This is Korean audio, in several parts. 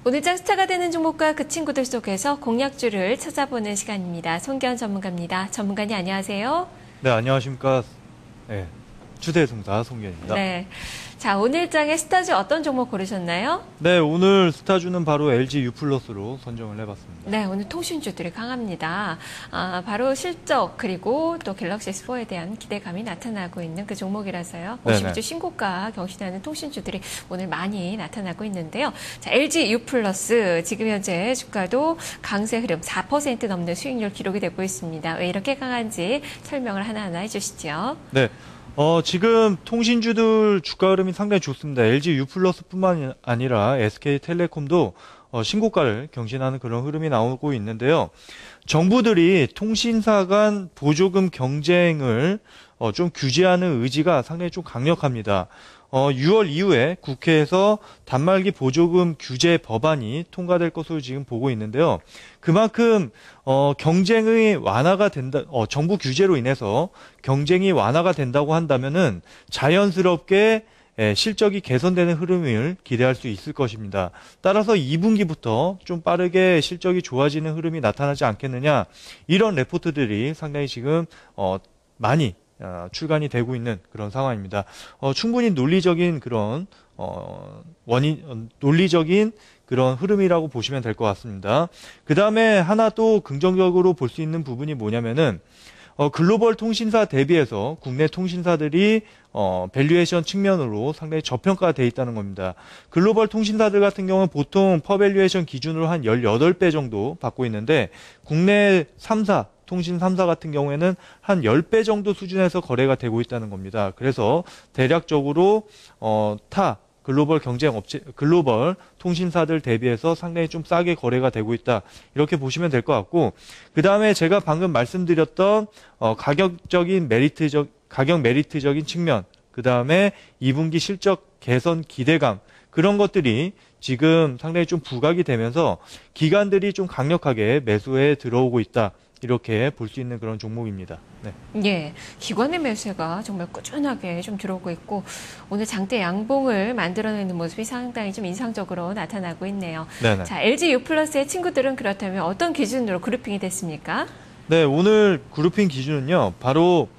오늘장 스타가 되는 종목과 그 친구들 속에서 공략주를 찾아보는 시간입니다. 손기현 전문가입니다. 전문가님 안녕하세요. 네, 안녕하십니까. 네, 추세송사 손기현입니다. 네. 자, 오늘장의 스타주 어떤 종목 고르셨나요? 네, 오늘 스타주는 바로 LG U+로 선정을 해봤습니다. 네, 오늘 통신주들이 강합니다. 바로 실적 그리고 또 갤럭시 S4에 대한 기대감이 나타나고 있는 그 종목이라서요. 52주 신고가 경신하는 통신주들이 오늘 많이 나타나고 있는데요. 자, LG U+, 지금 현재 주가도 강세 흐름 4% 넘는 수익률 기록이 되고 있습니다. 왜 이렇게 강한지 설명을 하나하나 해주시죠. 네. 지금 통신주들 주가 흐름이 상당히 좋습니다. LG U+뿐만 아니라 SK텔레콤도 신고가를 경신하는 그런 흐름이 나오고 있는데요. 정부들이 통신사 간 보조금 경쟁을 좀 규제하는 의지가 상당히 좀 강력합니다. 6월 이후에 국회에서 단말기 보조금 규제 법안이 통과될 것으로 지금 보고 있는데요. 그만큼 경쟁이 완화가 된다, 정부 규제로 인해서 경쟁이 완화가 된다고 한다면은 자연스럽게 실적이 개선되는 흐름을 기대할 수 있을 것입니다. 따라서 2분기부터 좀 빠르게 실적이 좋아지는 흐름이 나타나지 않겠느냐, 이런 레포트들이 상당히 지금 많이 출간이 되고 있는 그런 상황입니다. 충분히 논리적인 그런 논리적인 그런 흐름이라고 보시면 될 것 같습니다. 그 다음에 하나 또 긍정적으로 볼 수 있는 부분이 뭐냐면은 글로벌 통신사 대비해서 국내 통신사들이 밸류에이션 측면으로 상당히 저평가가 돼 있다는 겁니다. 글로벌 통신사들 같은 경우는 보통 퍼밸류에이션 기준으로 한 18배 정도 받고 있는데, 국내 3사 통신 3사 같은 경우에는 한 10배 정도 수준에서 거래가 되고 있다는 겁니다. 그래서 대략적으로 타 글로벌 글로벌 통신사들 대비해서 상당히 좀 싸게 거래가 되고 있다, 이렇게 보시면 될 것 같고, 그 다음에 제가 방금 말씀드렸던 가격 메리트적인 측면, 그 다음에 2분기 실적 개선 기대감, 그런 것들이 지금 상당히 좀 부각이 되면서 기관들이 좀 강력하게 매수에 들어오고 있다, 이렇게 볼 수 있는 그런 종목입니다. 네. 예, 기관의 매수가 정말 꾸준하게 좀 들어오고 있고, 오늘 장대 양봉을 만들어내는 모습이 상당히 좀 인상적으로 나타나고 있네요. 네네. 자, LG U+의 친구들은 그렇다면 어떤 기준으로 그룹핑이 됐습니까? 네, 오늘 그룹핑 기준은요, 바로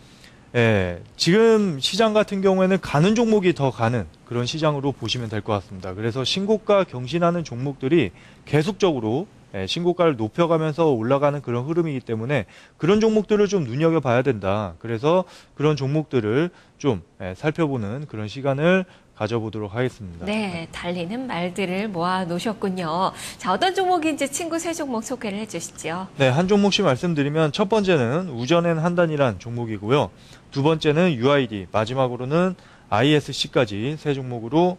지금 시장 같은 경우에는 가는 종목이 더 가는 그런 시장으로 보시면 될 것 같습니다. 그래서 신고가 경신하는 종목들이 계속적으로 신고가를 높여가면서 올라가는 그런 흐름이기 때문에 그런 종목들을 좀 눈여겨봐야 된다. 그래서 그런 종목들을 좀 살펴보는 그런 시간을 가져보도록 하겠습니다. 네, 달리는 말들을 모아 놓으셨군요. 자, 어떤 종목인지 친구 세 종목 소개를 해주시죠. 네, 한 종목씩 말씀드리면 첫 번째는 우전엔 한단이란 종목이고요. 두 번째는 UID, 마지막으로는 ISC까지 세 종목으로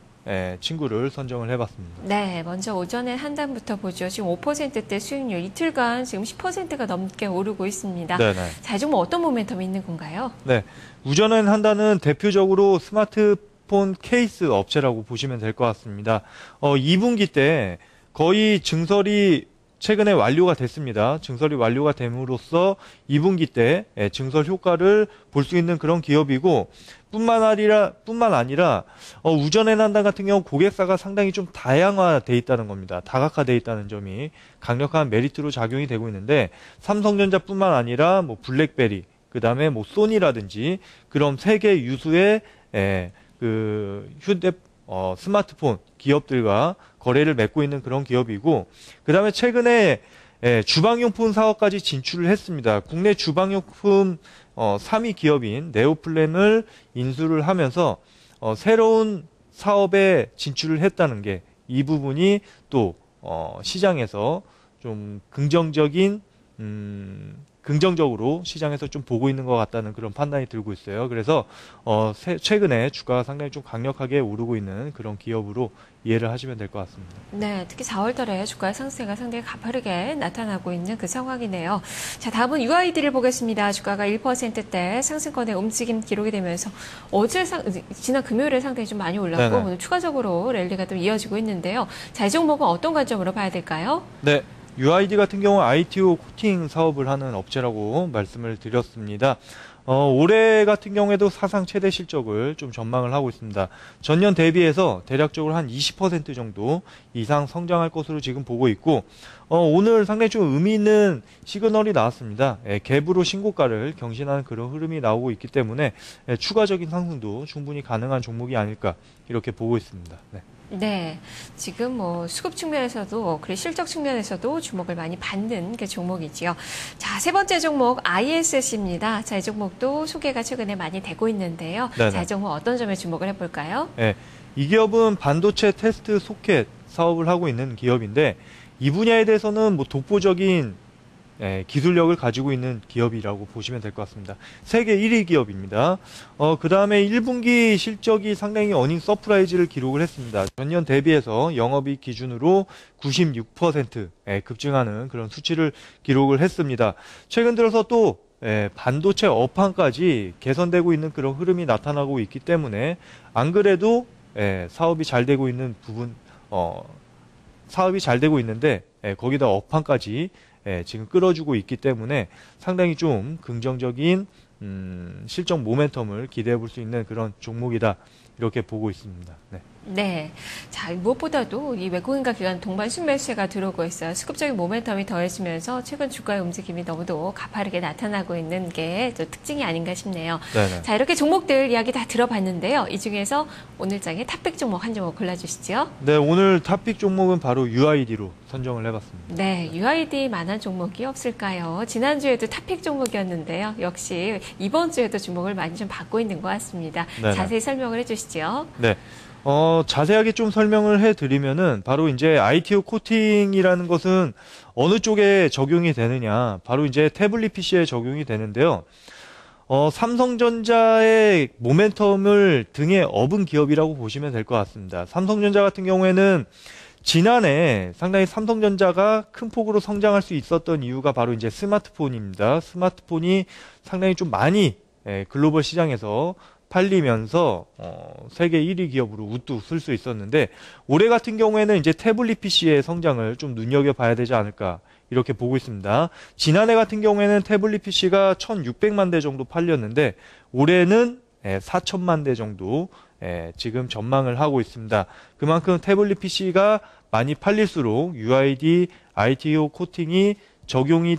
친구를 선정을 해봤습니다. 네, 먼저 오전에 한 단부터 보죠. 지금 5%대 수익률, 이틀간 지금 10%가 넘게 오르고 있습니다. 네네. 자, 이 종목 어떤 모멘텀이 있는 건가요? 네, 우전엔 한단은 대표적으로 스마트폰 케이스 업체라고 보시면 될 것 같습니다. 2분기 때 거의 증설이 최근에 완료가 됐습니다. 증설이 완료가 됨으로써 2분기 때 증설 효과를 볼 수 있는 그런 기업이고, 뿐만 아니라 우전엔 한단 같은 경우 고객사가 상당히 좀 다양화돼 있다는 겁니다. 다각화돼 있다는 점이 강력한 메리트로 작용이 되고 있는데, 삼성전자뿐만 아니라 뭐 블랙베리, 그 다음에 뭐 소니라든지 그런 세계 유수의 그 스마트폰 기업들과 거래를 맺고 있는 그런 기업이고, 그 다음에 최근에 주방용품 사업까지 진출을 했습니다. 국내 주방용품 3위 기업인 네오플랜을 인수를 하면서 새로운 사업에 진출을 했다는 게, 이 부분이 또 시장에서 좀 긍정적으로 시장에서 좀 보고 있는 것 같다는 그런 판단이 들고 있어요. 그래서 최근에 주가가 상당히 좀 강력하게 오르고 있는 그런 기업으로 이해를 하시면 될 것 같습니다. 네, 특히 4월 달에 주가의 상승세가 상당히 가파르게 나타나고 있는 그 상황이네요. 자, 다음은 UID를 보겠습니다. 주가가 1%대 상승권의 움직임 기록이 되면서 지난 금요일에 상당히 좀 많이 올랐고, 네네. 오늘 추가적으로 랠리가 또 이어지고 있는데요. 자, 이 종목은 어떤 관점으로 봐야 될까요? 네. UID 같은 경우 ITO 코팅 사업을 하는 업체라고 말씀을 드렸습니다. 올해 같은 경우에도 사상 최대 실적을 좀 전망을 하고 있습니다. 전년 대비해서 대략적으로 한 20% 정도 이상 성장할 것으로 지금 보고 있고, 오늘 상당히 좀 의미 있는 시그널이 나왔습니다. 갭으로 신고가를 경신하는 그런 흐름이 나오고 있기 때문에 추가적인 상승도 충분히 가능한 종목이 아닐까 이렇게 보고 있습니다. 네. 네, 지금 뭐 수급 측면에서도 그리고 실적 측면에서도 주목을 많이 받는 그 종목이지요. 자, 세 번째 종목 ISS입니다. 자, 이 종목도 소개가 최근에 많이 되고 있는데요. 네네. 자, 이 종목 어떤 점에 주목을 해볼까요? 네, 이 기업은 반도체 테스트 소켓 사업을 하고 있는 기업인데 이 분야에 대해서는 뭐 독보적인 기술력을 가지고 있는 기업이라고 보시면 될 것 같습니다. 세계 1위 기업입니다. 그 다음에 1분기 실적이 상당히 어닝 서프라이즈를 기록을 했습니다. 전년 대비해서 영업이익 기준으로 96% 급증하는 그런 수치를 기록을 했습니다. 최근 들어서 또 반도체 업황까지 개선되고 있는 그런 흐름이 나타나고 있기 때문에 안 그래도 사업이 잘 되고 있는 부분, 사업이 잘 되고 있는데 거기다 업황까지 지금 끌어주고 있기 때문에 상당히 좀 긍정적인 실적 모멘텀을 기대해 볼 수 있는 그런 종목이다 이렇게 보고 있습니다. 네. 네. 자, 무엇보다도 이 외국인과 기관 동반 순매수세가 들어오고 있어요. 수급적인 모멘텀이 더해지면서 최근 주가의 움직임이 너무도 가파르게 나타나고 있는 게 또 특징이 아닌가 싶네요. 네네. 자, 이렇게 종목들 이야기 다 들어봤는데요. 이 중에서 오늘 장의 탑픽 종목 한 종목 골라주시죠. 네, 오늘 탑픽 종목은 바로 UID로 선정을 해봤습니다. 네, UID만한 종목이 없을까요? 지난주에도 탑픽 종목이었는데요. 역시 이번 주에도 주목을 많이 좀 받고 있는 것 같습니다. 네네. 자세히 설명을 해주시죠. 네. 자세하게 좀 설명을 해드리면은 바로 이제 ITO 코팅이라는 것은 어느 쪽에 적용이 되느냐, 바로 이제 태블릿 PC에 적용이 되는데요. 삼성전자의 모멘텀을 등에 업은 기업이라고 보시면 될 것 같습니다. 삼성전자 같은 경우에는 지난해 상당히 삼성전자가 큰 폭으로 성장할 수 있었던 이유가 바로 이제 스마트폰입니다. 스마트폰이 상당히 좀 많이 글로벌 시장에서 팔리면서 세계 1위 기업으로 우뚝 쓸 수 있었는데 올해 같은 경우에는 이제 태블릿 PC의 성장을 좀 눈여겨봐야 되지 않을까 이렇게 보고 있습니다. 지난해 같은 경우에는 태블릿 PC가 1,600만 대 정도 팔렸는데 올해는 4천만 대 정도 지금 전망을 하고 있습니다. 그만큼 태블릿 PC가 많이 팔릴수록 UID, ITO 코팅이 적용이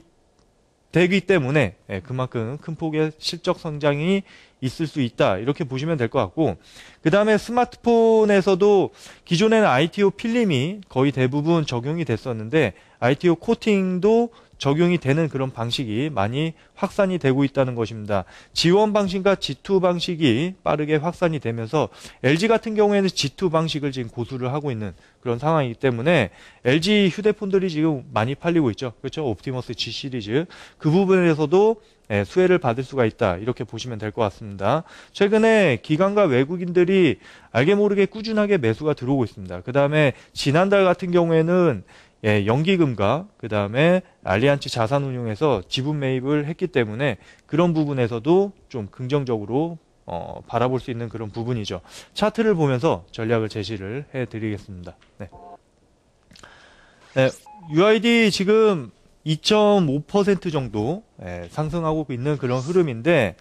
되기 때문에 그만큼 큰 폭의 실적 성장이 있을 수 있다 이렇게 보시면 될 것 같고, 그 다음에 스마트폰에서도 기존에는 ITO 필름이 거의 대부분 적용이 됐었는데 ITO 코팅도 적용이 되는 그런 방식이 많이 확산이 되고 있다는 것입니다. G1 방식과 G2 방식이 빠르게 확산이 되면서 LG 같은 경우에는 G2 방식을 지금 고수를 하고 있는 그런 상황이기 때문에 LG 휴대폰들이 지금 많이 팔리고 있죠. 그렇죠? 옵티머스 G 시리즈. 그 부분에서도 수혜를 받을 수가 있다 이렇게 보시면 될 것 같습니다. 최근에 기관과 외국인들이 알게 모르게 꾸준하게 매수가 들어오고 있습니다. 그 다음에 지난달 같은 경우에는 연기금과 그 다음에 알리안츠 자산운용에서 지분 매입을 했기 때문에 그런 부분에서도 좀 긍정적으로 바라볼 수 있는 그런 부분이죠. 차트를 보면서 전략을 제시를 해드리겠습니다. 네. UID 지금 2.5% 정도 상승하고 있는 그런 흐름인데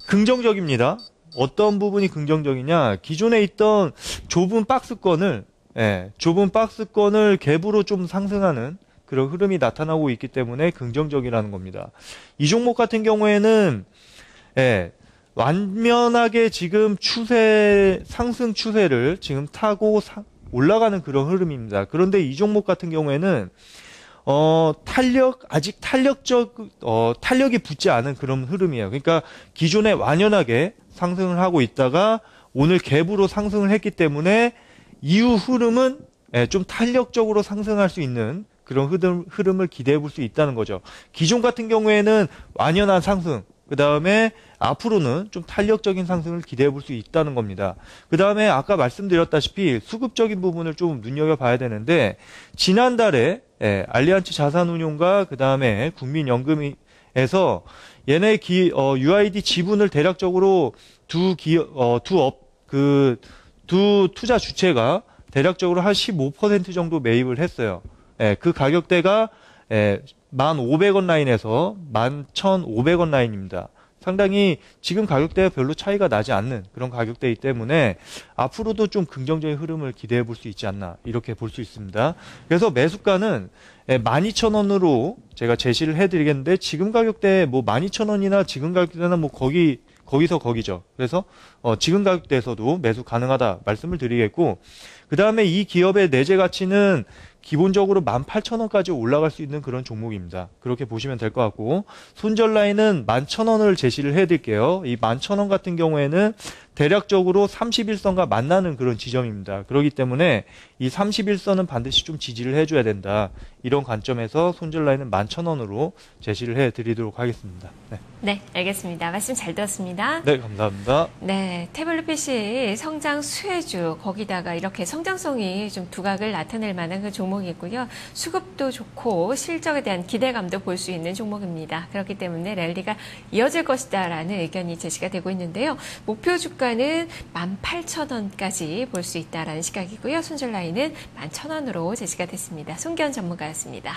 긍정적입니다. 어떤 부분이 긍정적이냐? 기존에 있던 좁은 박스권을 갭으로 좀 상승하는 그런 흐름이 나타나고 있기 때문에 긍정적이라는 겁니다. 이 종목 같은 경우에는 완면하게 지금 상승 추세를 지금 타고 올라가는 그런 흐름입니다. 그런데 이 종목 같은 경우에는 아직 탄력이 붙지 않은 그런 흐름이에요. 그러니까 기존에 완연하게 상승을 하고 있다가 오늘 갭으로 상승을 했기 때문에 이후 흐름은 좀 탄력적으로 상승할 수 있는 그런 흐름을 기대해 볼 수 있다는 거죠. 기존 같은 경우에는 완연한 상승, 그 다음에 앞으로는 좀 탄력적인 상승을 기대해 볼 수 있다는 겁니다. 그 다음에 아까 말씀드렸다시피 수급적인 부분을 좀 눈여겨봐야 되는데 지난달에 알리안츠 자산운용과 그 다음에 국민연금에서 얘네 UID 지분을 대략적으로 두 투자 주체가 대략적으로 한 15% 정도 매입을 했어요. 그 가격대가 1,500원 라인에서 11,500원 라인입니다. 상당히 지금 가격대와 별로 차이가 나지 않는 그런 가격대이기 때문에 앞으로도 좀 긍정적인 흐름을 기대해 볼 수 있지 않나 이렇게 볼 수 있습니다. 그래서 매수가는 12,000원으로 제가 제시를 해드리겠는데 지금 가격대 뭐 12,000원이나 지금 가격대나 뭐 거기서 거기죠. 그래서 지금 가격대에서도 매수 가능하다 말씀을 드리겠고, 그 다음에 이 기업의 내재 가치는 기본적으로 18,000원까지 올라갈 수 있는 그런 종목입니다. 그렇게 보시면 될 것 같고, 손절 라인은 11,000원을 제시를 해드릴게요. 이 11,000원 같은 경우에는 대략적으로 31선과 만나는 그런 지점입니다. 그렇기 때문에 이 31선은 반드시 좀 지지를 해줘야 된다. 이런 관점에서 손절 라인은 11,000원으로 제시를 해드리도록 하겠습니다. 네. 네, 알겠습니다. 말씀 잘 들었습니다. 네, 감사합니다. 네, 태블릿 PC 성장 수혜주, 거기다가 이렇게 성장성이 좀 두각을 나타낼 만한 그 종목이고요. 수급도 좋고 실적에 대한 기대감도 볼 수 있는 종목입니다. 그렇기 때문에 랠리가 이어질 것이다라는 의견이 제시가 되고 있는데요. 목표 주가는 18,000원까지 볼 수 있다라는 시각이고요. 손절 라인은 11,000원으로 제시가 됐습니다. 송기현 전문가였습니다.